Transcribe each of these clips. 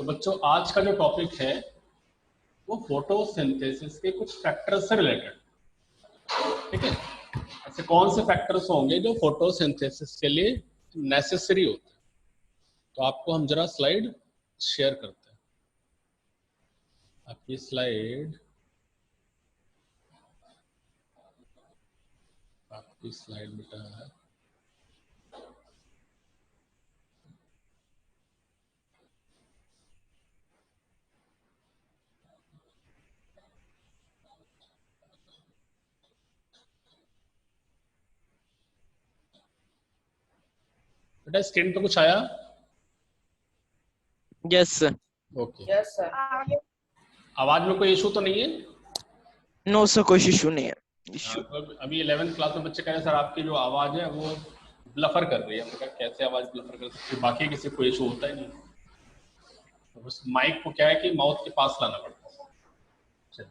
तो बच्चों आज का जो टॉपिक है वो फोटोसिंथेसिस के कुछ फैक्टर्स से रिलेटेड, ठीक है। ऐसे कौन से फैक्टर्स होंगे जो फोटोसिंथेसिस के लिए नेसेसरी होते हैं। तो आपको हम जरा स्लाइड शेयर करते हैं। आपकी स्लाइड बेटा है। बेटा स्क्रीन पे कुछ आया? Yes sir. Okay. Yes sir. आवाज में कोई इशू तो नहीं है? नो सर, कोई इशू नहीं है। इशू अभी 11th क्लास में बच्चे कह रहे हैं सर आपकी जो आवाज है वो ब्लफर कर रही है। हमने कहा कैसे आवाज ब्लफर कर सकती है, बाकी किसी को इशू होता ही नहीं। तो बस माइक को क्या है कि माउथ के पास लाना पड़ता है।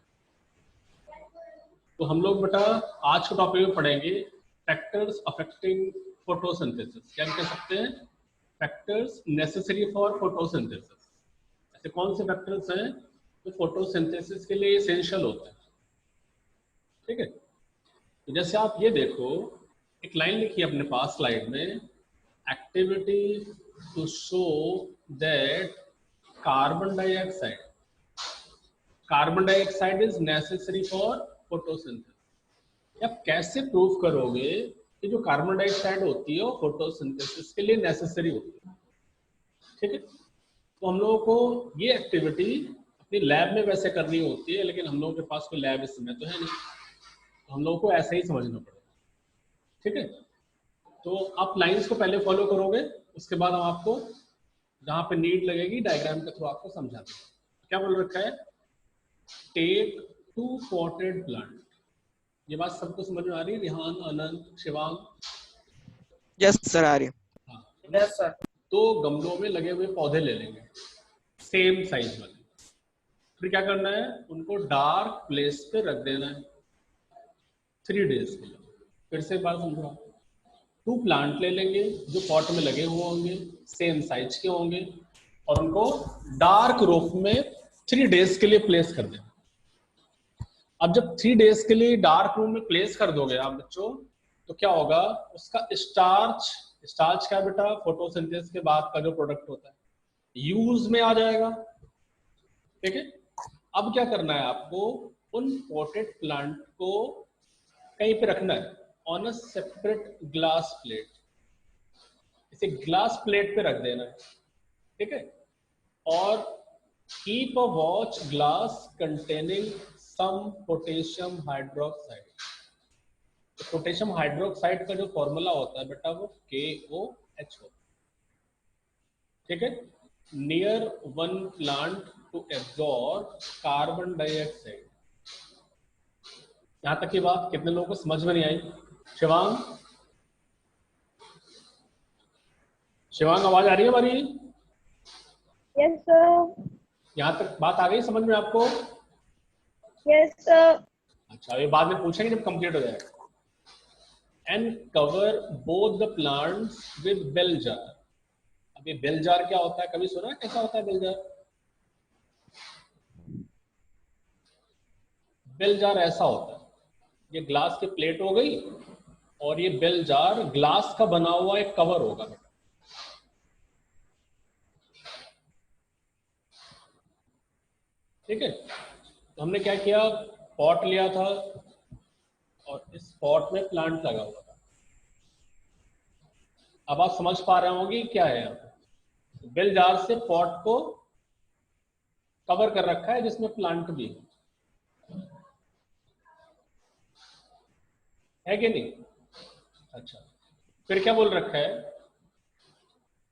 तो हम लोग बेटा आज के टॉपिक में पढ़ेंगे फैक्टर्स अफेक्टिंग फोटोसिंथेसिस। क्या कह सकते हैं? Factors necessary for photosynthesis. ऐसे कौन से फैक्टर्स हैं जो फोटोसिंथेसिस के लिए एसेंशियल होते हैं, ठीक है। तो जैसे आप ये देखो, एक लाइन लिखी है अपने पास स्लाइड में, activity to show that carbon dioxide is necessary for photosynthesis. आप कैसे प्रूव करोगे कि जो कार्बन डाइऑक्साइड होती है वो फोटोसिंथेसिस के लिए नेसेसरी होती है, ठीक है। तो हम लोगों को ये एक्टिविटी अपनी लैब में वैसे करनी होती है, लेकिन हम लोगों के पास कोई लैब इस समय तो है नहीं, तो हम लोगों को ऐसे ही समझना पड़ेगा, ठीक है। तो आप लाइंस को पहले फॉलो करोगे, उसके बाद हम आपको जहां पे नीड लगेगी डायग्राम के थ्रू आपको समझा देंगे। क्या बोल रखा है? Take 2 potted plant. ये बात सबको समझ में आ रही है? रिहान, अनंत, शिवांग? यस सर, आ रही है। हाँ। Yes sir. 2 गमलों में लगे हुए पौधे ले लेंगे, सेम साइज वाले। फिर क्या करना है? उनको डार्क प्लेस पे रख देना है 3 डेज के लिए। फिर से बात समझो, 2 प्लांट ले लेंगे जो पॉट में लगे हुए होंगे, सेम साइज के होंगे, और उनको डार्क रूफ में 3 डेज के लिए प्लेस कर देना। अब जब 3 डेज के लिए डार्क रूम में प्लेस कर दोगे आप बच्चों, तो क्या होगा? उसका स्टार्च क्या बेटा? फोटोसिंथेसिस के बाद का जो प्रोडक्ट होता है यूज में आ जाएगा, ठीक है। अब क्या करना है आपको? उन पॉटेड प्लांट को कहीं पे रखना है, on a separate glass plate. इसे ग्लास प्लेट पे रख देना है, ठीक है। और keep a watch glass containing some potassium hydroxide. Potassium hydroxide का जो फॉर्मूला होता है बेटा वो KOH होता है, ठीक है। Near one plant to absorb carbon dioxide. यहां तक की बात कितने लोगों को समझ में नहीं आई? शिवांग, आवाज आ रही है हमारी? Yes sir. यहाँ तक बात आ गई समझ में आपको? Yes sir. अच्छा, ये बाद में पूछेंगे जब कंप्लीट हो जाएगा। And cover both the plants with bell jar. अब ये बेल जार क्या होता है? कभी सुना है कैसा होता है बेल जार? बेल जार ऐसा होता है, ये ग्लास की प्लेट हो गई और ये बेल जार ग्लास का बना हुआ एक कवर होगा बेटा, ठीक है। तो हमने क्या किया? पॉट लिया था और इस पॉट में प्लांट लगा हुआ था। अब आप समझ पा रहे होंगे क्या है यहाँ पे? बेल जार से पॉट को कवर कर रखा है जिसमें प्लांट भी है कि नहीं? अच्छा, फिर क्या बोल रखा है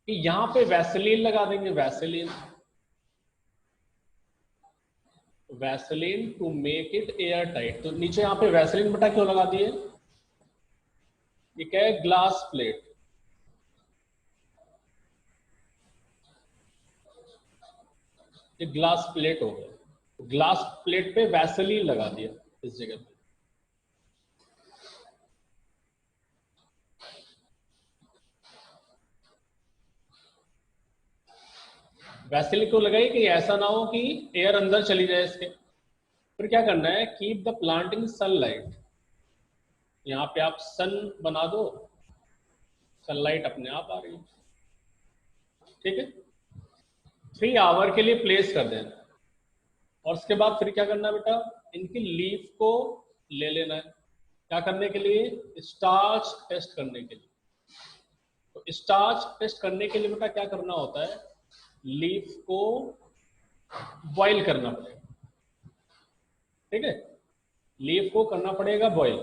कि यहां पे वैसलीन लगा देंगे। Vaseline to make it air tight. तो नीचे यहाँ पे वैसलीन बेटा क्यों लगा दिए? ये क्या है? Glass plate. ये ग्लास प्लेट हो गया, ग्लास प्लेट पे वैसलीन लगा दिया इस जगह पे। वैसेलिन क्यों लगाई कि ऐसा ना हो कि एयर अंदर चली जाए इसके। फिर क्या करना है, keep the plant in sunlight. यहाँ पे आप सन बना दो, सनलाइट अपने आप आ रही है, ठीक है। 3 आवर के लिए प्लेस कर देना, और उसके बाद फिर क्या करना है बेटा, इनकी लीफ को ले लेना है। क्या करने के लिए, स्टार्च टेस्ट करने के लिए। तो स्टार्च टेस्ट करने के लिए बेटा क्या करना होता है, लीफ को बॉईल करना पड़ेगा, ठीक है। लीफ को करना पड़ेगा बॉईल,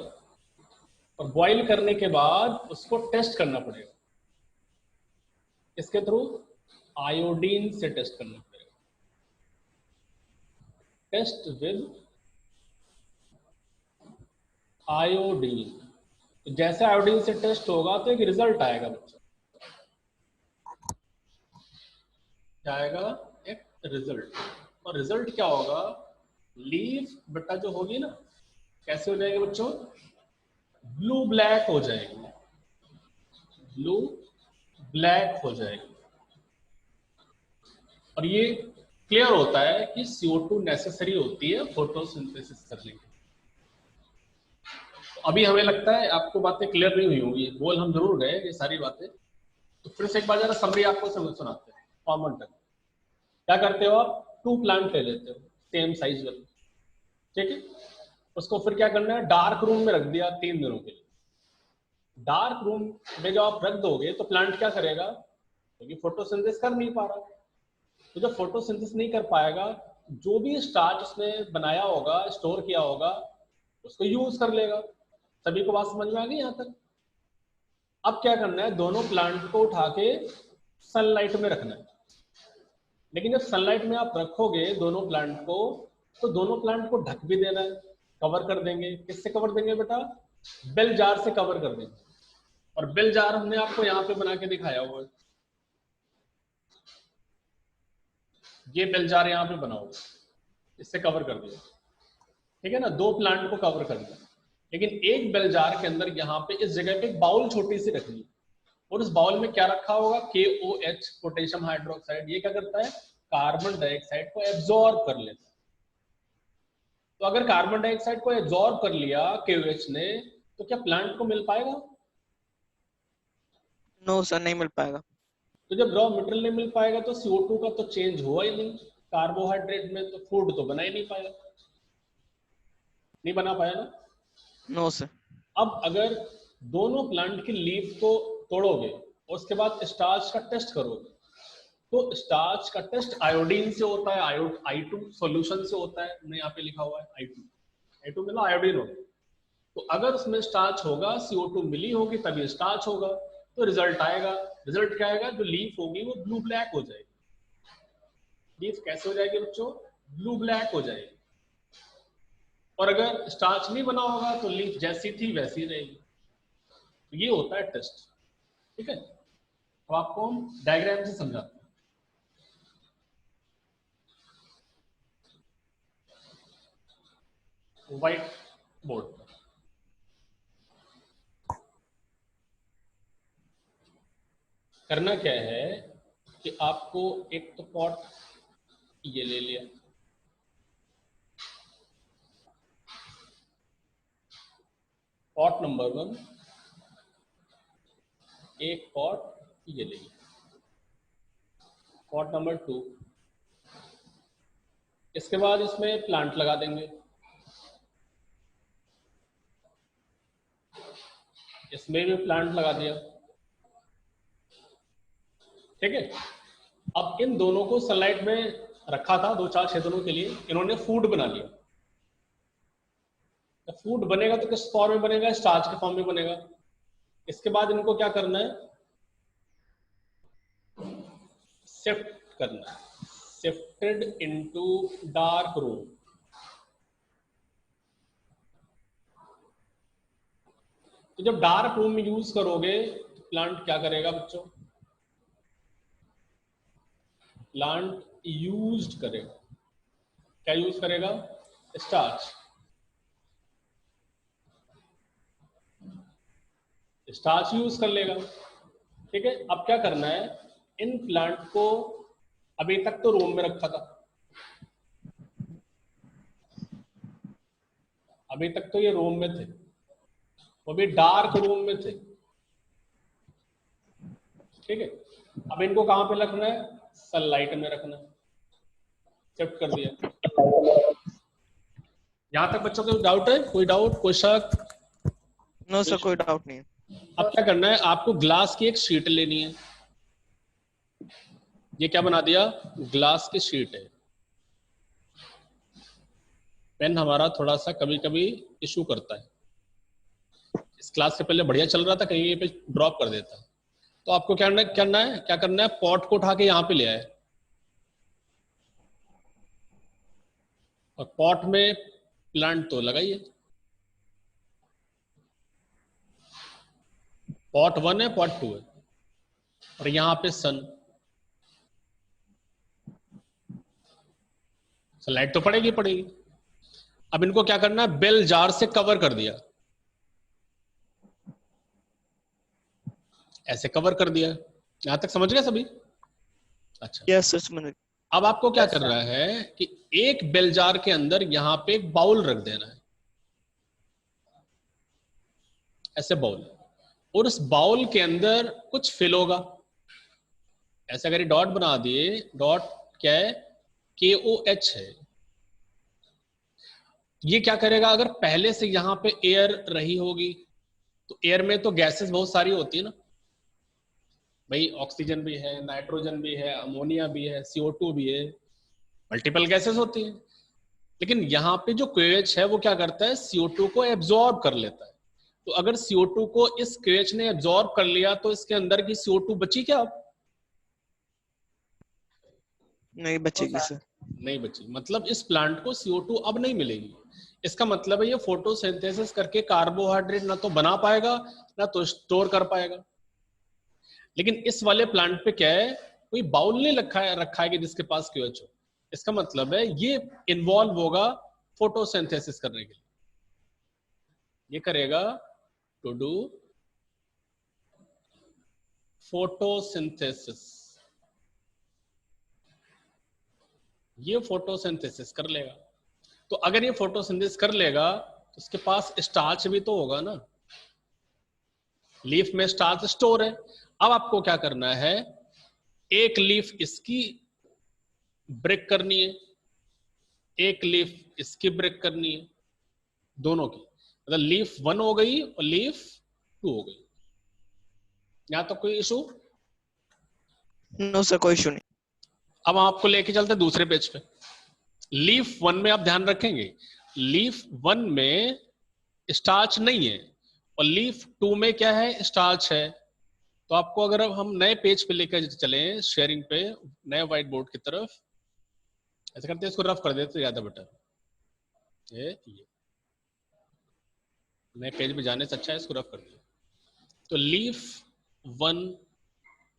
और बॉईल करने के बाद उसको टेस्ट करना पड़ेगा। इसके थ्रू आयोडीन से टेस्ट करना पड़ेगा, टेस्ट विद आयोडीन। तो जैसे आयोडीन से टेस्ट होगा तो एक रिजल्ट आएगा बच्चा, क्या आएगा, एक रिजल्ट। और रिजल्ट क्या होगा, लीफ बेटा जो होगी ना, कैसे हो जाएगी बच्चों, ब्लू ब्लैक हो जाएगी, ब्लू ब्लैक हो जाएगी। और ये क्लियर होता है कि CO2 नेसेसरी होती है फोटोसिंथेसिस करने के लिए। तो अभी हमें लगता है आपको बातें क्लियर नहीं हुई होंगी, बोल हम जरूर गए ये सारी बातें। तो फिर से एक बार जरा समरी आपको सुनाते हैं कॉमन टर्म। क्या करते हो आप, 2 प्लांट ले लेते हो सेम साइज वाले, ठीक है। उसको फिर क्या करना है, डार्क रूम में रख दिया 3 दिनों के लिए। डार्क रूम में जब आप रख दोगे तो प्लांट क्या करेगा, क्योंकि फोटोसिंथेसिस कर नहीं पा रहा, तो जब फोटोसिंथेसिस नहीं कर पाएगा, जो भी स्टार्च उसने बनाया होगा, स्टोर किया होगा, उसको यूज कर लेगा। सभी को बात समझ में आ गई यहाँ तक। अब क्या करना है, दोनों प्लांट को उठा के सनलाइट में रखना है। लेकिन जब सनलाइट में आप रखोगे दोनों प्लांट को, तो दोनों प्लांट को ढक भी देना है, कवर कर देंगे। किससे कवर देंगे बेटा, बेल जार से कवर कर देंगे। और बेल जार हमने आपको यहाँ पे बना के दिखाया हुआ है, ये बेल जार यहाँ पे बना हुआ है, इससे कवर कर दिया, ठीक है ना। 2 प्लांट को कवर कर दिया, लेकिन एक बेल जार के अंदर यहाँ पे इस जगह पे एक बाउल छोटी सी रखनी है, और उस बाउल में क्या रखा होगा, KOH, पोटेशियम हाइड्रोक्साइड। ये क्या करता है, कार्बन डाइऑक्साइड को एब्जॉर्ब कर लेता है। तो अगर कार्बन डाइऑक्साइड को एब्जॉर्ब कर लिया KOH ने, तो क्या प्लांट को मिल पाएगा, नो सर, नहीं मिल पाएगा। तो जब रॉ मटेरियल नहीं मिल पाएगा तो CO2 का तो चेंज हुआ ही नहीं कार्बोहाइड्रेट में, तो फूड तो बना ही नहीं पाएगा, नहीं बना पाया ना। No sir. अब अगर दोनों प्लांट की लीफ को तोड़ोगे और उसके बाद स्टार्च का टेस्ट करोगे, तो स्टार्च का टेस्ट आयोडीन से होता है, I2 सॉल्यूशन से होता है, हमने यहाँ पे लिखा हुआ है I2 मतलब आयोडीन होगा। तो अगर उसमें स्टार्च होगा, CO2 मिली होगी तभी स्टार्च होगा, तो रिजल्ट आएगा। रिजल्ट क्या आएगा, जो लीफ होगी वो ब्लू ब्लैक हो जाएगी। लीफ कैसे हो जाएगी बच्चों, ब्लू ब्लैक हो जाएगी। और अगर स्टार्च नहीं बना होगा तो लीफ जैसी थी वैसी रहेगी। तो ये होता है टेस्ट, ठीक है। तो आपको हम डायग्राम से समझाते हैं। व्हाइट बोर्ड पर करना क्या है कि आपको एक तो पॉट ये ले लिया, पॉट नंबर 1, एक पॉट ये ले लिया, पॉट नंबर 2। इसके बाद इसमें प्लांट लगा देंगे, इसमें भी प्लांट लगा दिया, ठीक है। अब इन दोनों को सनलाइट में रखा था 2-4-6 दिनों के लिए, इन्होंने फूड बना लिया। जब फूड बनेगा तो किस फॉर्म में बनेगा, स्टार्च के फॉर्म में बनेगा। इसके बाद इनको क्या करना है, शिफ्ट करना है, शिफ्टेड इनटू डार्क रूम। तो जब डार्क रूम में यूज करोगे तो प्लांट क्या करेगा बच्चों, प्लांट यूज करेगा, क्या यूज करेगा, स्टार्च। स्टार्च यूज कर लेगा, ठीक है। अब क्या करना है, इन प्लांट को अभी तक तो रूम में रखा था, अभी तक तो ये रूम में थे, वो भी डार्क रूम में थे, ठीक है। अब इनको कहां पे रखना है, सनलाइट में रखना है, शिफ्ट कर दिया। यहां तक बच्चों को डाउट है, कोई डाउट, कोई शक? नो सर, कोई डाउट नहीं। अब क्या करना है, आपको ग्लास की एक शीट लेनी है। ये क्या बना दिया, ग्लास की शीट है। पेन हमारा थोड़ा सा कभी कभी इशू करता है, इस क्लास से पहले बढ़िया चल रहा था, कहीं ये पे ड्रॉप कर देता। तो आपको क्या करना है, पॉट को उठा के यहाँ पे ले आए और पॉट में प्लांट तो लगाइए। पॉट 1 है, पॉट 2 है, और यहाँ पे सनलाइट तो पड़ेगी पड़ेगी। अब इनको क्या करना है, बेल जार से कवर कर दिया, ऐसे कवर कर दिया। यहां तक समझ गए सभी? अच्छा, यस सर, समझ गए। अब आपको क्या करना है कि एक बेल जार के अंदर यहां पे एक बाउल रख देना है, ऐसे बाउल, और उस बाउल के अंदर कुछ फिल होगा। ऐसे अगर ये डॉट बना दिए, डॉट क्या है, KOH है। ये क्या करेगा, अगर पहले से यहां पे एयर रही होगी, तो एयर में तो गैसेस बहुत सारी होती है ना भाई, ऑक्सीजन भी है, नाइट्रोजन भी है, अमोनिया भी है, CO2 भी है, मल्टीपल गैसेस होती है। लेकिन यहाँ पे जो KOH है वो क्या करता है, CO2 को एब्जॉर्ब कर लेता है। तो अगर CO2 को इस KOH ने एब्जॉर्ब कर लिया तो इसके अंदर की CO2 बची क्या अब? नहीं बचेगी सर। नहीं बची, मतलब इस प्लांट को CO2 अब नहीं मिलेगी। इसका मतलब है ये फोटोसिंथेसिस करके कार्बोहाइड्रेट ना तो बना पाएगा ना तो स्टोर कर पाएगा। लेकिन इस वाले प्लांट पे क्या है, कोई बाउल नहीं रखा है कि जिसके पास KOH हो। इसका मतलब है ये इन्वॉल्व होगा फोटोसिंथेसिस करने के लिए, ये करेगा टू डू फोटोसिंथेसिस, ये फोटोसिंथेसिस कर लेगा। तो अगर ये फोटोसिंथेसिस कर लेगा तो उसके पास स्टार्च भी तो होगा ना, लीफ में स्टार्च स्टोर है। अब आपको क्या करना है, एक लीफ इसकी ब्रेक करनी है, एक लीफ इसकी ब्रेक करनी है, दोनों की, मतलब लीफ 1 हो गई और लीफ 2 हो गई। यहां तो कोई इशू? नो सर, कोई इशू नहीं। अब आपको लेके चलते हैं दूसरे पेज पे। लीफ 1 में आप ध्यान रखेंगे, लीफ 1 में स्टार्च नहीं है और लीफ 2 में क्या है, स्टार्च है। तो आपको अगर अब हम नए पेज पे लेकर चले, शेयरिंग पे, नए व्हाइट बोर्ड की तरफ, ऐसा करते हैं, इसको रफ कर देते ज्यादा बेटर। ये नए पेज पे जाने से अच्छा है इसको रफ कर दिया। तो लीफ 1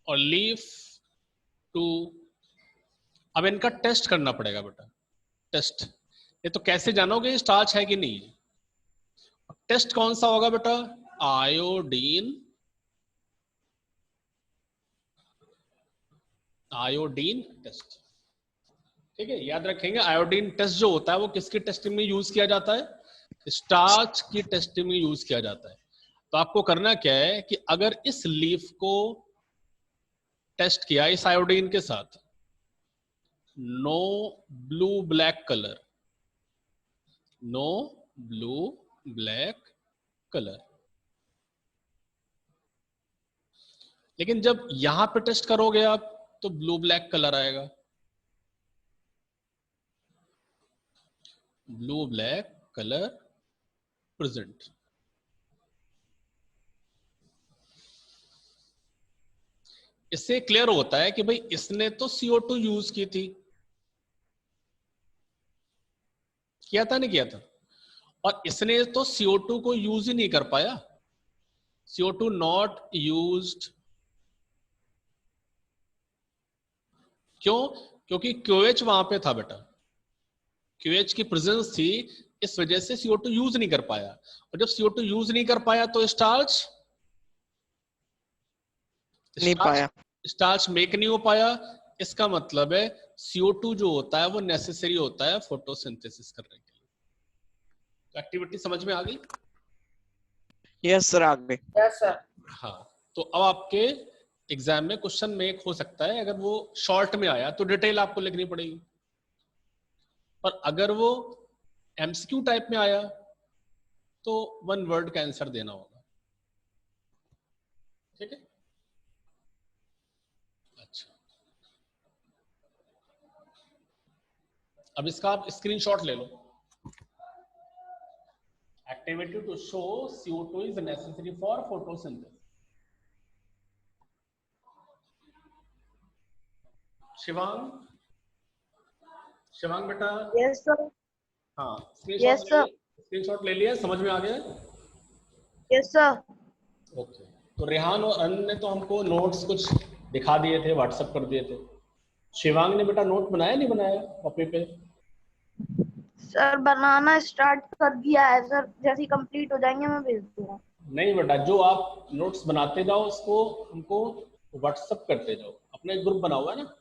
और लीफ 2, अब इनका टेस्ट करना पड़ेगा बेटा, टेस्ट। ये तो कैसे जानोगे स्टार्च है कि नहीं? टेस्ट कौन सा होगा बेटा, आयोडीन, आयोडीन टेस्ट, ठीक है। याद रखेंगे आयोडीन टेस्ट जो होता है वो किसकी टेस्टिंग में यूज किया जाता है, स्टार्च की टेस्टिंग में यूज किया जाता है। तो आपको करना क्या है कि अगर इस लीफ को टेस्ट किया इस आयोडीन के साथ, no blue black colour, no blue black colour. लेकिन जब यहां पे टेस्ट करोगे आप तो ब्लू ब्लैक कलर आएगा, ब्लू ब्लैक कलर प्रेजेंट। इससे क्लियर होता है कि भाई इसने तो CO2 यूज की थी, किया था नहीं किया था, और इसने तो CO2 को यूज ही नहीं कर पाया, CO2 नॉट यूज्ड। क्यों? क्योंकि QH वहां पे था बेटा, QH की प्रेजेंस थी, इस वजह से CO2 यूज नहीं कर पाया। और जब CO2 यूज नहीं कर पाया तो नहीं पाया। स्टार्च मेक नहीं हो पाया, इसका मतलब है CO2 जो होता है वो नेसेसरी होता है फोटोसिंथेसिस करने के लिए। तो एक्टिविटी समझ में आ गई? यस सर, आगे। Yes sir. हाँ, तो अब आपके एग्जाम में क्वेश्चन में एक हो सकता है, अगर वो शॉर्ट में आया तो डिटेल आपको लिखनी पड़ेगी, पर अगर वो MCQ टाइप में आया तो 1 वर्ड का आंसर देना होगा। ठीक है, अच्छा, अब इसका आप स्क्रीनशॉट ले लो। Activity to show CO2 is necessary for photosynthesis. Shivang, Shivang बेटा। Yes, sir. हाँ, Yes, sir. स्क्रीनशॉट ले लिया, समझ में आ गया? Yes, sir. ओके, तो रेहान और अन ने तो हमको नोट्स कुछ दिखा दिए थे, व्हाट्सएप कर दिए थे। शिवांग ने बेटा नोट बनाया नहीं बनाया कॉपी पे? सर बनाना स्टार्ट कर दिया है सर, जैसे ही कंप्लीट हो जाएंगे मैं भेज दूंगा। नहीं बेटा, जो आप नोट्स बनाते जाओ उसको हमको व्हाट्सएप करते जाओ। अपना एक ग्रुप बना हुआ है ना?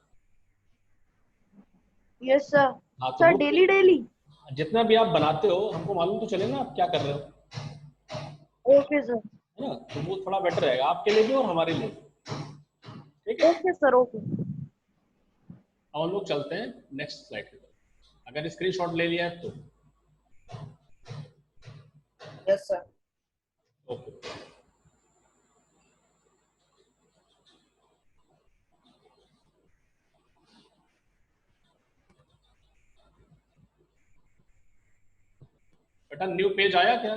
Yes sir. हाँ, तो सर ग्रुप डेली डेली। जितना भी आप बनाते हो हमको मालूम तो चले ना आप क्या कर रहे हो, ओके सर। है ना? तो वो थोड़ा बेटर रहेगा आपके लिए भी और हमारे लिए भी। ठीक है, ओके सर, ओके। अब हम लोग चलते हैं नेक्स्ट स्लाइड की तरफ। अगर स्क्रीनशॉट ले लिया है तो यस सर। ओके। बेटा न्यू पेज आया क्या?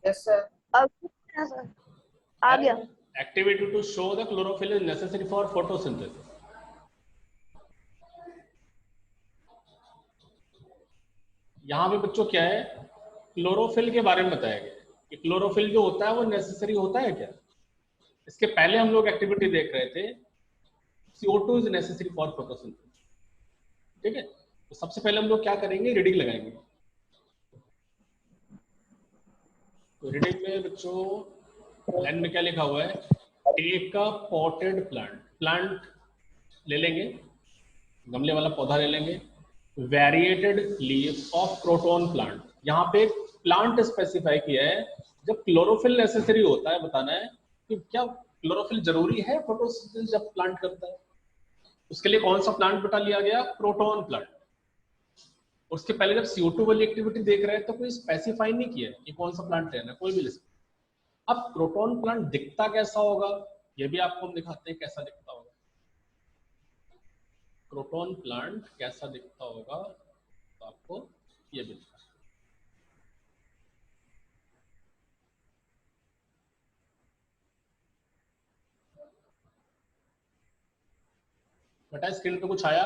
Yes sir. अब सर आ गया। Activity to show the chlorophyll is necessary for photosynthesis. यहाँ पे बच्चों क्या है, क्लोरोफिल के बारे में बताया गया कि क्लोरोफिल जो होता है वो नेसेसरी होता है क्या। इसके पहले हम लोग एक्टिविटी देख रहे थे CO2 is necessary for photosynthesis. ठीक है, तो सबसे पहले हम लोग क्या करेंगे, रीडिंग लगाएंगे। तो रीडिंग में बच्चों लाइन में क्या लिखा हुआ है, take a potted plant, plant ले लेंगे, गमले वाला पौधा ले लेंगे, variegated leaves of croton plant. यहाँ पे प्लांट स्पेसिफाई किया है, जब क्लोरोफिल नेसेसरी होता है बताना है कि क्या क्लोरोफिल जरूरी है फोटोसिंथेसिस जब प्लांट करता है। उसके लिए कौन सा प्लांट बेटा लिया गया, क्रोटोन प्लांट। उसके पहले जब CO2 वाली एक्टिविटी देख रहे हैं तो कोई स्पेसिफाई नहीं किया है कि कौन सा प्लांट लेना है, कोई भी ले सकता। अब क्रोटोन प्लांट दिखता कैसा होगा ये भी आपको हम दिखाते हैं कैसा दिखता होगा। क्रोटोन प्लांट कैसा दिखता होगा तो आपको ये भी दिखा। बेटा स्क्रीन पे कुछ आया?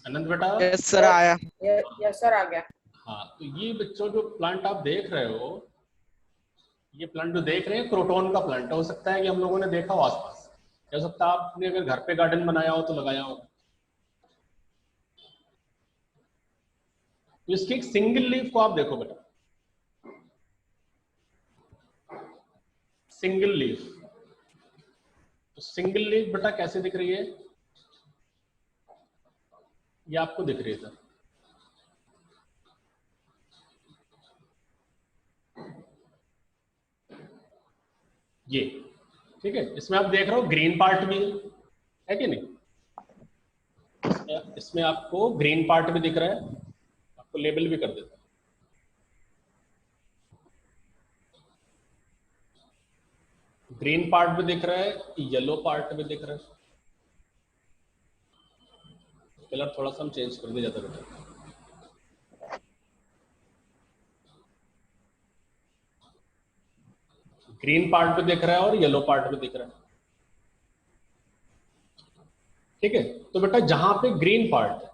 अनंत बेटा? यस सर, आया। यस सर, आ गया। हाँ, तो ये बच्चों जो प्लांट आप देख रहे हो, ये प्लांट जो देख रहे हैं क्रोटोन का प्लांट है। हो सकता है कि हम लोगों ने देखा हो आसपास, हो सकता है आपने अगर घर पे गार्डन बनाया हो तो लगाया हो। तो इसकी एक सिंगल लीफ को आप देखो बेटा, सिंगल लीफ। तो सिंगल लीफ बेटा कैसे दिख रही है, ये आपको दिख रही है सर। ये ठीक है, इसमें आप देख रहे हो ग्रीन पार्ट भी है कि नहीं, इसमें आपको ग्रीन पार्ट भी दिख रहा है, आपको लेबल भी कर देता है। ग्रीन पार्ट भी दिख रहा है, येलो पार्ट भी दिख रहा है। कलर थोड़ा सा हम चेंज कर दिया जाता बेटा। ग्रीन पार्ट भी दिख रहा है और येलो पार्ट भी दिख रहा है। ठीक है, तो बेटा जहां पे ग्रीन पार्ट है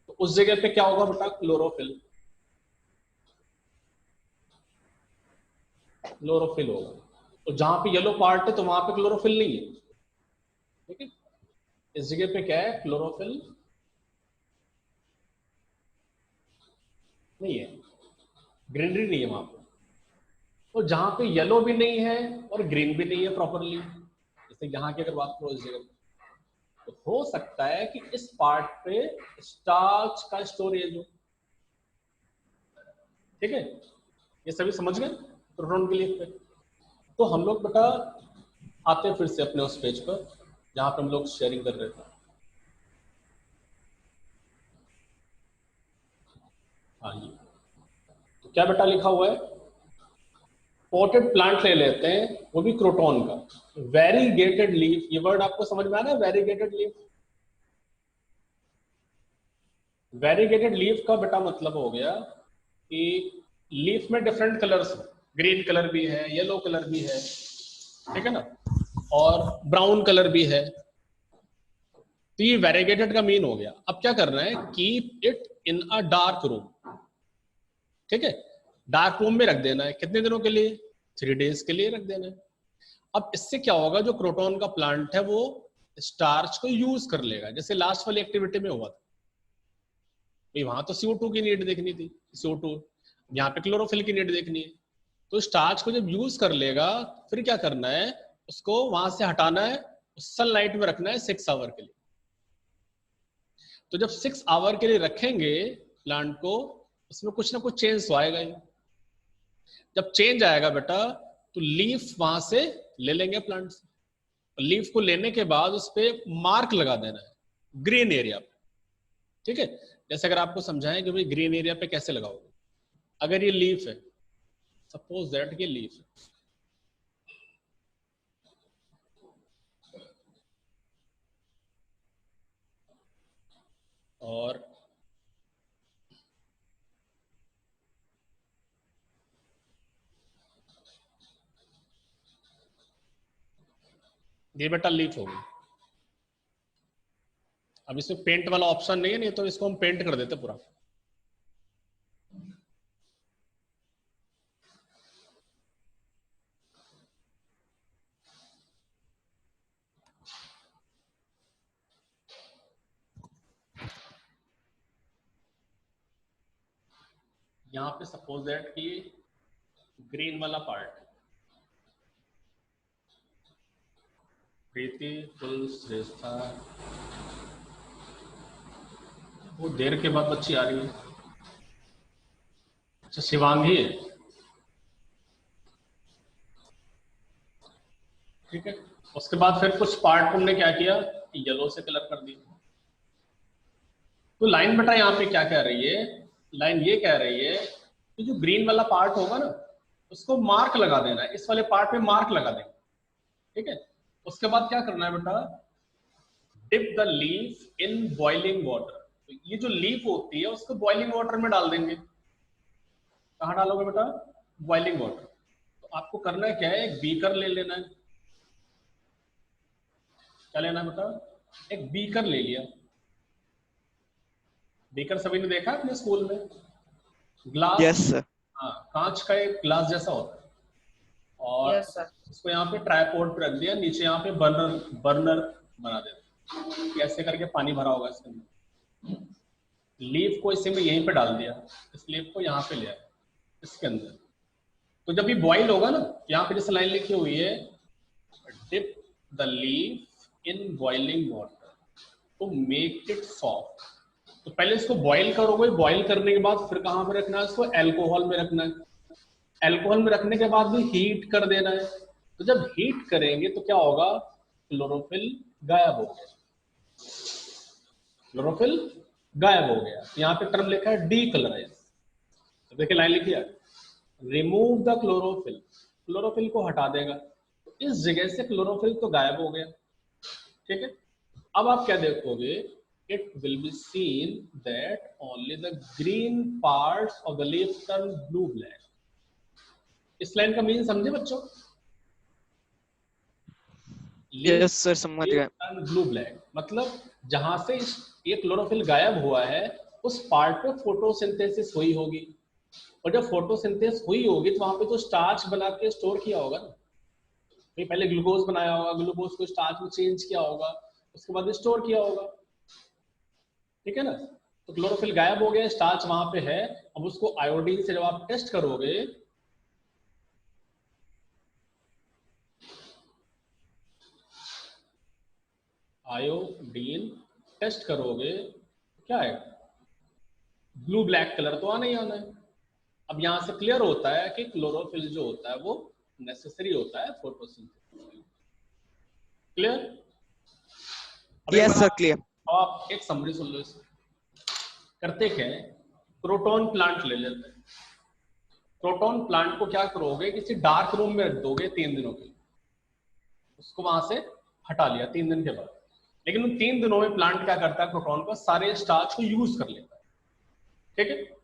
तो उस जगह पे क्या होगा बेटा, क्लोरोफिल, क्लोरोफिल होगा। तो जहां पे येलो पार्ट है तो वहां पे क्लोरोफिल नहीं है। ठीक है, इस जगह पे क्या है, क्लोरोफिल नहीं है, ग्रीनरी नहीं है वहां पे। तो जहां पे येलो भी नहीं है और ग्रीन भी नहीं है प्रॉपरली, जैसे यहाँ की अगर बात करो इस जगह, तो हो सकता है कि इस पार्ट पे स्टार्च का स्टोरेज हो। ठीक है, ये सभी समझ गए प्रोटॉन के लिए पे। तो हम लोग बेटा आते हैं फिर से अपने उस पेज पर जहां पे हम लोग शेयरिंग कर रहे थे। हाँ जी, तो क्या बेटा लिखा हुआ है, पॉटेड प्लांट ले लेते हैं, वो भी क्रोटॉन का, वेरीगेटेड लीफ। ये वर्ड आपको समझ में आया ना, वेरीगेटेड लीफ। वेरीगेटेड लीफ का बेटा मतलब हो गया कि लीफ में डिफरेंट कलर्स, ग्रीन कलर भी है, येलो कलर भी है, ठीक है ना, और ब्राउन कलर भी है। तो ये वेरीगेटेड का मीन हो गया। अब क्या करना है, keep it in a dark room. ठीक है, डार्क रूम में रख देना है, कितने दिनों के लिए, 3 डेज के लिए रख देना है। अब इससे क्या होगा, जो क्रोटॉन का प्लांट है वो स्टार्च को यूज कर लेगा, जैसे लास्ट वाली एक्टिविटी में हुआ था। वहां तो CO2 की नीड देखनी थी, CO2, यहाँ पे क्लोरोफिल की नीड देखनी है। तो स्टार्च को जब यूज कर लेगा, फिर क्या करना है, उसको वहां से हटाना है, सनलाइट में रखना है 6 आवर के लिए। तो जब 6 आवर के लिए रखेंगे प्लांट को, उसमें कुछ ना कुछ चेंज तो आएगा ही। जब चेंज आएगा बेटा, तो लीफ वहां से ले लेंगे प्लांट से। लीफ को लेने के बाद उस पर मार्क लगा देना है ग्रीन एरिया पे। ठीक है, जैसे अगर आपको समझाएं कि भाई ग्रीन एरिया पे कैसे लगाओगे, अगर ये लीफ है, सपोज दैट ये लीफ है, और ये बेटा लीफ होगी। अब इसमें पेंट वाला ऑप्शन नहीं है, नहीं तो इसको हम पेंट कर देते पूरा। यहाँ पे सपोज दैट कि ग्रीन वाला पार्ट, प्रीति कुल श्रेष्ठा, वो देर के बाद बच्ची आ रही है। अच्छा, शिवांगी है, ठीक है। उसके बाद फिर कुछ पार्ट तुमने क्या किया, येलो से कलर कर दिया। तो लाइन बेटा यहाँ पे क्या कह रही है, लाइन ये कह रही है कि जो ग्रीन वाला पार्ट होगा ना, उसको मार्क लगा देना है, इस वाले पार्ट पे मार्क लगा देंगे। ठीक है, उसके बाद क्या करना है बेटा, dip the leaf in boiling water. तो ये जो लीफ होती है उसको बॉइलिंग वाटर में डाल देंगे। कहाँ डालोगे बेटा, बॉइलिंग वाटर। तो आपको करना क्या है, एक बीकर ले लेना है। क्या लेना है बेटा, एक बीकर ले लिया। बीकर सभी ने देखा अपने स्कूल में, ग्लास। Yes sir. हाँ, कांच का एक ग्लास जैसा होता है, और Yes, sir. इसको यहाँ पे ट्राइपॉड पे रख दिया, नीचे यहाँ पे बर्नर बना देते, ऐसे करके पानी भरा होगा इसके अंदर। लीफ को इसे में यहीं पे डाल दिया, इस लीफ को यहाँ पे ले आया इसके अंदर। तो जब ये बॉइल होगा ना, यहाँ पे जैसे लाइन लिखी हुई है, dip the leaf in boiling water to make it soft. तो पहले इसको बॉइल करोगे, बॉइल करने के बाद फिर कहाँ पे रखना है इसको, एल्कोहल में रखना है। एल्कोहल में रखने के बाद भी हीट कर देना है। तो जब हीट करेंगे तो क्या होगा, क्लोरोफिल गायब हो गया, क्लोरोफिल गायब हो गया। यहाँ पे टर्म लिखा है डीकलराइज। तो देखिए लाइन लिखी है, रिमूव द क्लोरोफिल, क्लोरोफिल को हटा देगा। तो इस जगह से क्लोरोफिल तो गायब हो गया। ठीक है, अब आप क्या देखोगे, it will be seen that only the green parts of the leaf turn blue black. इस लाइन का मीन समझे बच्चों, यस सर, समझ गए। ब्लू ब्लैक मतलब जहां से ये क्लोरोफिल गायब हुआ है, उस पार्ट पे फोटोसिंथेसिस हुई होगी, और जब फोटोसिंथेसिस हुई होगी तो वहां पे तो स्टार्च बना के स्टोर किया होगा ना। तो पहले ग्लूकोज बनाया होगा, ग्लूकोज को स्टार्च में चेंज किया होगा, उसके बाद स्टोर किया होगा। ठीक है ना, तो क्लोरोफिल गायब हो गया, स्टार्च वहां पे है। अब उसको आयोडीन से जब आप टेस्ट करोगे आयोडीन टेस्ट करोगे क्या है, ब्लू ब्लैक कलर तो आना ही आना है। अब यहाँ से क्लियर होता है कि क्लोरोफिल जो होता है वो नेसेसरी होता है photosynthesis. Clear? Yes sir, clear. आप एक समरी सुन लो इसमें। करते क्या है, प्रोटॉन प्लांट ले लेते हैं। प्रोटॉन प्लांट को क्या करोगे, किसी डार्क रूम में रख दोगे 3 दिनों के लिए, उसको वहां से हटा लिया 3 दिन के बाद। लेकिन उन 3 दिनों में प्लांट क्या करता है, प्रोटॉन को सारे स्टार्च को यूज कर लेता है। ठीक है,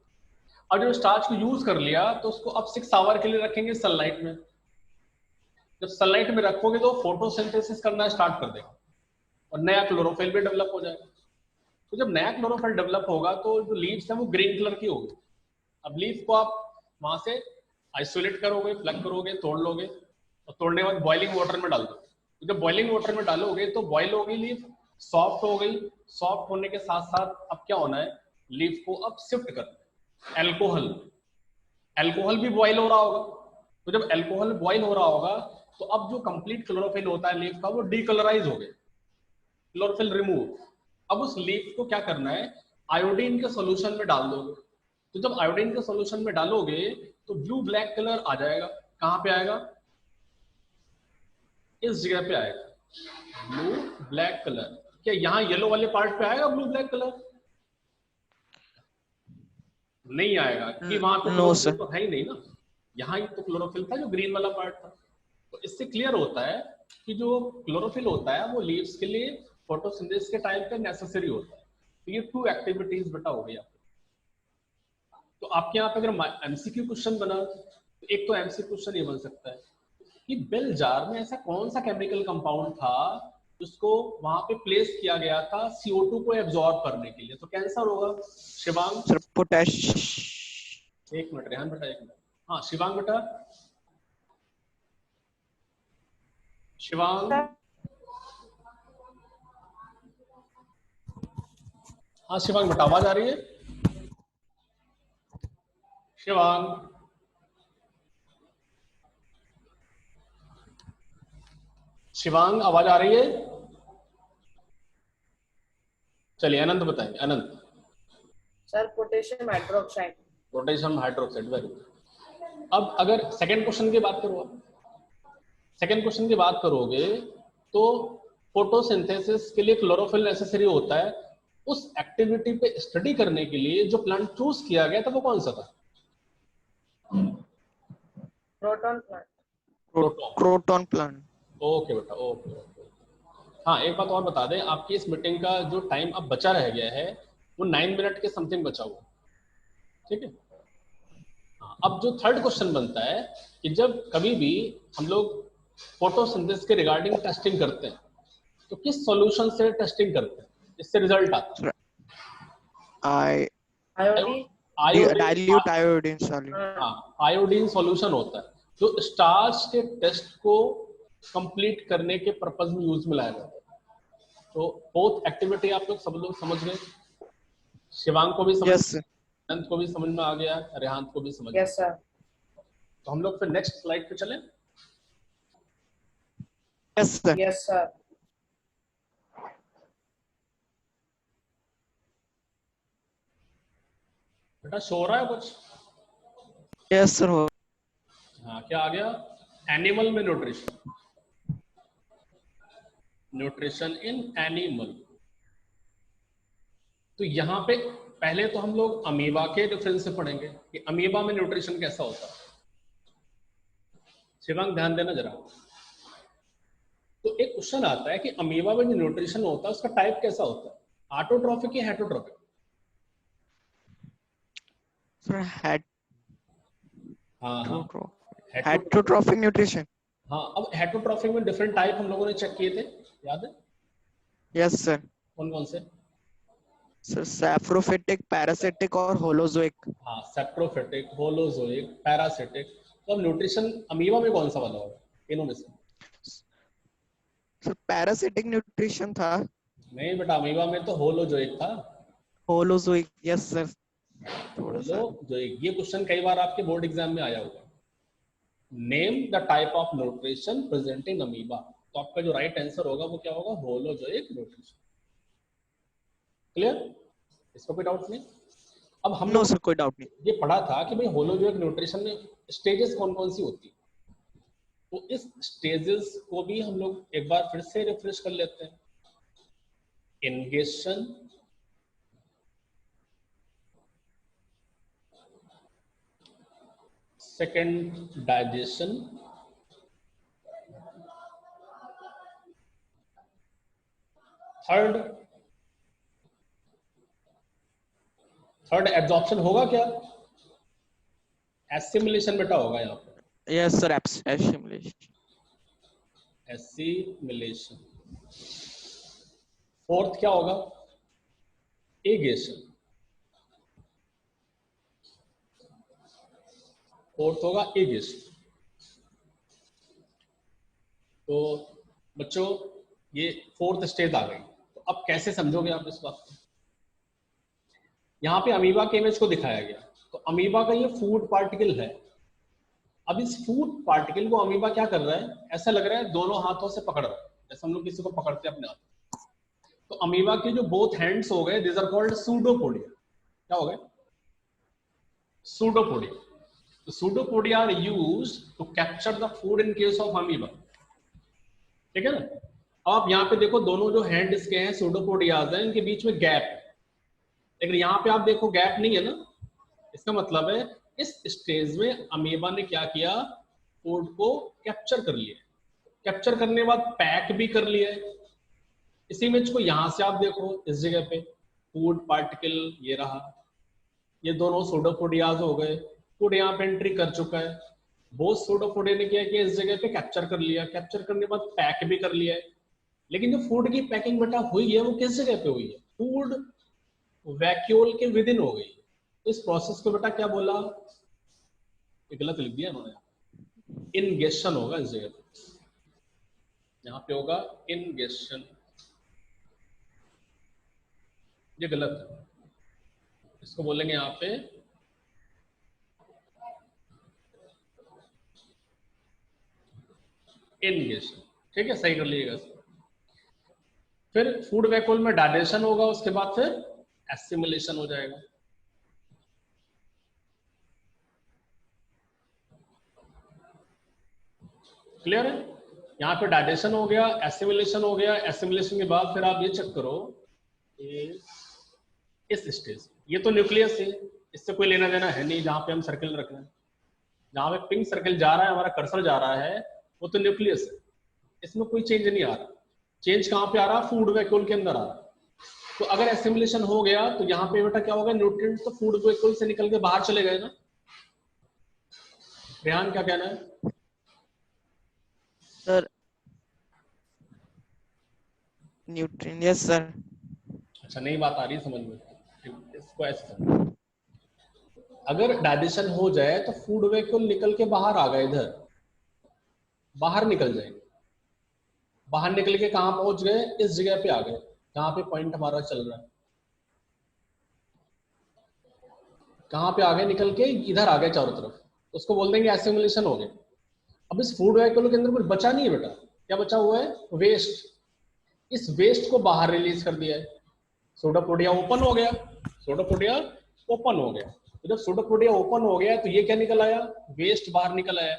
और जब स्टार्च को यूज कर लिया तो उसको अब 6 आवर के लिए रखेंगे सनलाइट में। जब सनलाइट में रखोगे तो फोटोसिंथेसिस करना स्टार्ट कर देगा और नया क्लोरोफिल भी डेवलप हो जाएगा। तो जब नया क्लोरोफिल डेवलप होगा तो जो लीव्स है वो ग्रीन कलर की होगी। अब लीफ को आप वहां से आइसोलेट करोगे, प्लग करोगे, तोड़ लोगे और तोड़ने के बाद बॉइलिंग वाटर में डाल दो। तो जब बॉइलिंग वाटर में डालोगे तो बॉइल होगी लीफ, सॉफ्ट हो गई। सॉफ्ट होने के साथ साथ अब क्या होना है, लीफ को अब शिफ्ट करना है। एल्कोहल भी बॉइल हो रहा होगा। तो जब एल्कोहल बॉइल हो रहा होगा तो अब जो कंप्लीट क्लोरोफिल होता है लीफ का वो डीकलराइज हो गया, क्लोरोफिल रिमूव। अब उस लीफ को क्या करना है, आयोडीन के सॉल्यूशन में डाल दोगे। तो जब आयोडीन के सॉल्यूशन में डालोगे तो ब्लू ब्लैक कलर आ जाएगा। कहां पे आएगा, इस जगह पे आएगा ब्लू ब्लैक कलर। क्या यहाँ येलो वाले पार्ट पे आएगा ब्लू ब्लैक कलर? नहीं आएगा कि वहां तो No, क्लोरोफिल sir. तो है ही नहीं ना। यहाँ ही तो क्लोरोफिल था जो ग्रीन वाला पार्ट था। तो इससे क्लियर होता है कि जो क्लोरोफिल होता है वो लीव्स के लिए फोटोसिंथेसिस के टाइम पे नेसेसरी होता है। तो ये 2 एक्टिविटीज बेटा हो गई आपकी। तो आपके यहाँ पे अगर एमसीक्यू क्वेश्चन बना तो एक तो एमसीक्यू क्वेश्चन ये बन सकता है कि बेल जार में ऐसा कौन सा केमिकल कंपाउंड था जिसको वहां पे प्लेस किया गया था CO2 को एब्जॉर्ब करने के लिए। तो कैंसर होगा शिवांग। Sir, potash. एक मिनट रेहान बेटा, एक मिनट। हाँ शिवांग बेटा, शिवांग। हाँ शिवांग बेटा, आवाज आ रही है? शिवांग, शिवांग आवाज आ रही है? चलिए अनंत बताएंगे। Anant. Sir potassium hydroxide. Potassium hydroxide, very good. अब अगर सेकंड क्वेश्चन की बात करो, सेकंड क्वेश्चन की बात करोगे तो फोटोसिंथेसिस के लिए क्लोरोफिल नेसेसरी होता है। उस एक्टिविटी पे स्टडी करने के लिए जो प्लांट चूज किया गया था वो कौन सा था? Proton plant. Croton plant. Okay बेटा, ओके ओके। हाँ एक बात और बता दें, आपकी इस मीटिंग का जो टाइम अब बचा रह गया है वो 9 मिनट के समथिंग बचा हुआ। ठीक है, हाँ, अब जो थर्ड क्वेश्चन बनता है कि जब कभी भी हम लोग फोटोसिंथेसिस के रिगार्डिंग टेस्टिंग करते हैं तो किस सॉल्यूशन से टेस्टिंग करते हैं इससे रिजल्ट आता है? आयोडीन। Dilute iodine solution. हाँ, आयोडीन सॉल्यूशन होता है जो स्टार्च के टेस्ट को कंप्लीट करने के पर्पज में यूज में लाया जाता है। तो बोथ एक्टिविटी आप लोग समझ गए। शिवांग को भी समझ, Yes sir. अनंत को भी समझ में आ गया, रेहांत को भी समझ में। Yes sir. तो हम लोग फिर नेक्स्ट स्लाइड पे चलें। Yes sir. Yes sir. बेटा शो रहा है कुछ? Yes sir. हो. हाँ क्या आ गया? एनिमल में न्यूट्रिशन, न्यूट्रिशन इन एनिमल। तो यहाँ पे पहले तो हम लोग अमीबा के डिफरेंस से पढ़ेंगे कि अमीबा में न्यूट्रिशन कैसा होता है। शिवांग ध्यान देना जरा। तो एक क्वेश्चन आता है कि अमीबा में जो न्यूट्रिशन होता है उसका टाइप कैसा होता है, ऑटोट्रॉफिक या हेटरोट्रॉफिक? Sir, हाँ हाँ, heterotrophic nutrition. हाँ। अब हेटरोट्रॉफिक में डिफरेंट टाइप हम लोगों ने चेक किए थे, याद है? Yes sir. कौन कौन से? Sir, saprophytic, parasitic और holozoic. हाँ, सेप्रोफिटिक, होलोजोइक, पैरासिटिक। तो अब न्यूट्रिशन अमीबा में कौन सा वाला होगा तीनों में से? Sir, parasitic nutrition था. नहीं बेटा, अमीबा में तो होलोजोइक था। Holozoic. Yes sir. थोड़ा सा. होलोजोइक, ये क्वेश्चन कई बार आपके बोर्ड एग्जाम में आया होगा। Name the type of nutrition present in amoeba. तो तो आपका जो राइट आंसर होगा वो क्या होगा, होलोजोइक न्यूट्रिशन। क्लियर, इसको कोई डाउट नहीं। अब हम नो लोग सर, कोई डाउट नहीं। ये पढ़ा था कि भाई होलोजोइक न्यूट्रिशन में स्टेजेस कौन कौन सी होती है, तो इस स्टेजेस को भी हम लोग एक बार फिर से रिफ्रेश कर लेते हैं। Ingestion, second digestion, third absorption होगा क्या, एसिमिलेशन बेटा होगा यहाँ पे, yes sir, assimilation. Assimilation. Fourth क्या होगा, एगेशन। फोर्थ होगा एगेशन। तो बच्चों ये फोर्थ स्टेज आ गई। तो अब कैसे समझोगे आप इस बात को, यहाँ पे अमीबा के इमेज को दिखाया गया, तो अमीबा का ये फूड पार्टिकल है। अब इस फूड पार्टिकल को अमीबा क्या कर रहा है, ऐसा लग रहा है दोनों हाथों से पकड़ रहा है, जैसे हम लोग किसी को पकड़ते हैं अपने हाथ। तो अमीबा के जो बोथ हैंड्स हो गए, दिस आर कॉल्ड सूडोपोडिया। क्या हो गए, सूडोपोडिया। तो pseudopodia are used to capture the food in case of amoeba. ठीक है ना। अब आप यहाँ पे देखो, दोनों जो हैंड इसके हैं सूडोपोडियाज हैं, इनके बीच में गैप है, लेकिन यहाँ पे आप देखो गैप नहीं है ना। इसका मतलब है इस स्टेज में अमीबा ने क्या किया, फूड को कैप्चर कर लिया। कैप्चर करने के बाद पैक भी कर लिया है। इस इमेज को यहां से आप देखो, इस जगह पे फूड पार्टिकल ये रहा, ये दोनों सूडोपोडियाज हो गए, फूड यहाँ पे एंट्री कर चुका है। बोथ सूडोपोडिया ने क्या किया, इस जगह पे कैप्चर कर लिया, कैप्चर करने के बाद पैक भी कर लिया है। लेकिन जो फूड की पैकिंग बेटा हुई है वो किस जगह पे हुई है, फूड वैक्यूल के विद इन हो गई। तो इस प्रोसेस को बेटा क्या बोला, ये गलत लिख दिया उन्होंने, इनगेशन होगा इस जगह पे, यहाँ पे होगा इनगेशन, ये गलत है। इसको बोलेंगे यहाँ पे इनगेशन। ठीक है, सही कर लीजिएगा इसको। फिर फूड वैक्यूल में डाइजेशन होगा, उसके बाद फिर एसिमिलेशन हो जाएगा। क्लियर है, यहाँ पे डाइजेशन हो गया, एसिमिलेशन हो गया। एसिमिलेशन के बाद फिर आप ये चेक करो, इस स्टेज, ये तो न्यूक्लियस है, इससे कोई लेना देना है नहीं, जहां पे हम सर्कल रख रहे हैं, जहां पे पिंक सर्कल जा रहा है, हमारा कर्सर जा रहा है, वो तो न्यूक्लियस है, इसमें कोई चेंज नहीं आ रहा। चेंज कहां पे आ रहा, फूड वैक्यूल के अंदर आ रहा। तो अगर एसिमिलेशन हो गया तो यहाँ पे बेटा क्या होगा, न्यूट्रिएंट्स तो फूड वैक्यूल से निकल के बाहर चले गए ना। रेहान क्या कहना है सर? Nutrient, yes sir. अच्छा, नई बात आ रही है समझ में, इसको ऐसे समझो। अगर डाइजेशन हो जाए तो फूड वैक्यूल निकल के बाहर आ गए, इधर बाहर निकल जाएंगे, बाहर निकल के कहां पहुंच गए, इस जगह पे आ गए जहां पे पॉइंट हमारा चल रहा है। कहां पे आ गए, निकल के इधर आ गए चारों तरफ, उसको बोल देंगे एसिमिलेशन हो गया। अब इस फूड वैक्यूल के अंदर कुछ बचा नहीं है बेटा, क्या बचा हुआ है, वेस्ट। इस वेस्ट को बाहर रिलीज कर दिया है, सूडोपोडिया ओपन हो गया, सूडोपोडिया ओपन हो गया। तो जब सूडोपोडिया ओपन हो गया तो ये क्या निकल आया, वेस्ट बाहर निकल आया।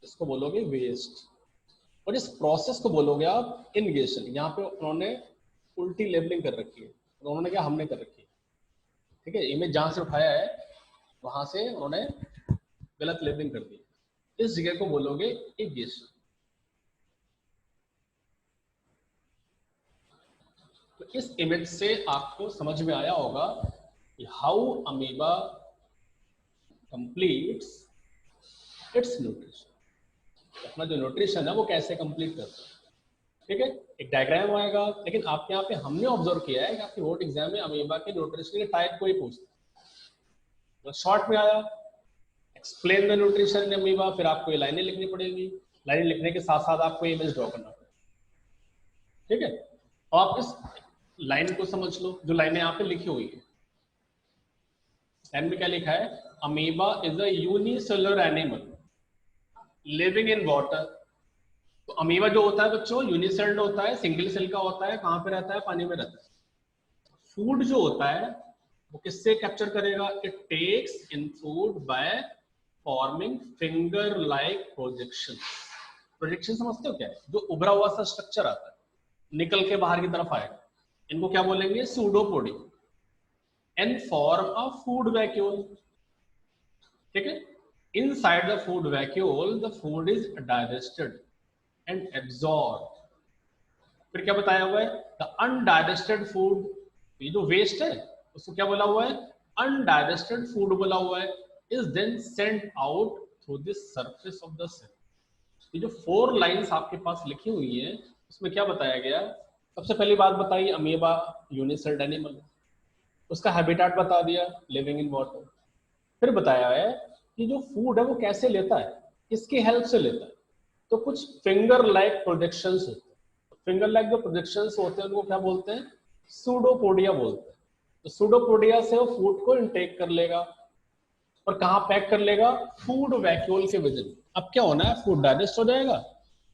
इसको बोलोगे वेस्ट, और इस प्रोसेस को बोलोगे आप इनगेशन। यहाँ पे उन्होंने उल्टी लेबलिंग कर रखी है, उन्होंने क्या, हमने कर रखी है। ठीक है, इमेज जहां से उठाया है वहां से उन्होंने गलत लेबलिंग कर दी। इस जगह को बोलोगे इनगेशन। तो इस इमेज से आपको समझ में आया होगा कि how amoeba completes it's nutrition. अपना जो न्यूट्रिशन है वो कैसे कंप्लीट करता है। ठीक है, एक डायग्राम आएगा, लेकिन आपके यहाँ पे हमने ऑब्जर्व किया है कि आपके बोर्ड एग्जाम में अमीबा के न्यूट्रिशन के टाइप को ही पूछता है। तो शॉर्ट में आया, explain the nutrition in amoeba, फिर आपको ये लाइनें लिखनी पड़ेगी, लाइनें लिखने के साथ साथ आपको इमेज ड्रॉ करना पड़ेगा। ठीक है, तो आप इस लाइन को समझ लो, जो लाइनें यहाँ पे लिखी हुई है। लाइन में क्या लिखा है, amoeba is a unicellular animal living in water. तो अमीबा जो होता है बच्चों यूनिसेल्ड होता है, सिंगल सेल का होता है, कहाँ पे रहता है? पानी में रहता है। फूड जो होता है वो किससे कैप्चर करेगा? It takes in food by forming finger like projection. Projection समझते हो क्या है? जो उभरा हुआ सा स्ट्रक्चर आता है निकल के बाहर की तरफ आएगा, इनको क्या बोलेंगे? Pseudopodia. And form a food vacuole. ठीक है, inside the food vacuole the food is digested and absorb. फिर क्या बताया हुआ है? द अनडाइजेस्टेड फूड, ये जो वेस्ट है उसको क्या बोला हुआ है? अनडाइजेस्टेड फूड बोला हुआ है। Is then sent out through the surface of the cell. ये जो 4 लाइंस आपके पास लिखी हुई है उसमें क्या बताया गया? सबसे पहली बात बताई अमीबा यूनिसेल्ड एनिमल, उसका हैबिटेट बता दिया लिविंग इन वाटर। फिर बताया है कि जो फूड है वो कैसे लेता है, किसकी हेल्प से लेता है? तो कुछ फिंगर लाइक प्रोजेक्शंस होते हैं। फिंगर लाइक जो प्रोजेक्शंस होते हैं उनको क्या बोलते हैं? सूडोपोडिया बोलते हैं। तो सूडोपोडिया से वो फूड को इनटेक कर लेगा और कहाँ पैक कर लेगा? फूड वैक्यूल के विजन। अब क्या होना है? फूड डाइजेस्ट हो जाएगा,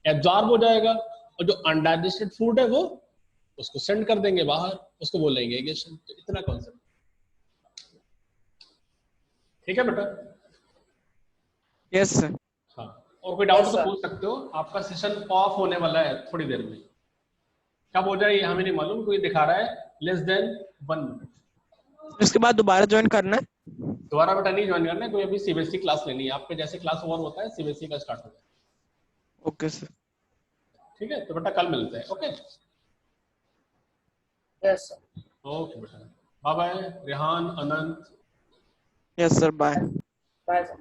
एब्जॉर्ब हो जाएगा, और जो अनडाइजेस्टेड फूड है वो उसको सेंड कर देंगे बाहर, उसको बोलेंगे एगेशन। तो इतना कॉन्सेप्ट। ठीक है बेटा? Yes sir. हाँ, और कोई डाउट Yes, तो sir. पूछ सकते हो। आपका सेशन ऑफ होने वाला है थोड़ी देर में, कब हो जाए ये हमें नहीं मालूम, कोई दिखा रहा है लेस देन 1 मिनट। उसके बाद दोबारा ज्वाइन करना है? दोबारा बेटा नहीं ज्वाइन करना है, कोई अभी सीबीएसई क्लास लेनी है। आपके जैसे क्लास ओवर होता है सीबीएसई का स्टार्ट हो जाए। Okay sir. ठीक है, तो बेटा कल मिलते हैं। Okay Yes, sir. ओके बेटा, bye bye. Rehan, Anant. Yes sir, bye. Bye, sir.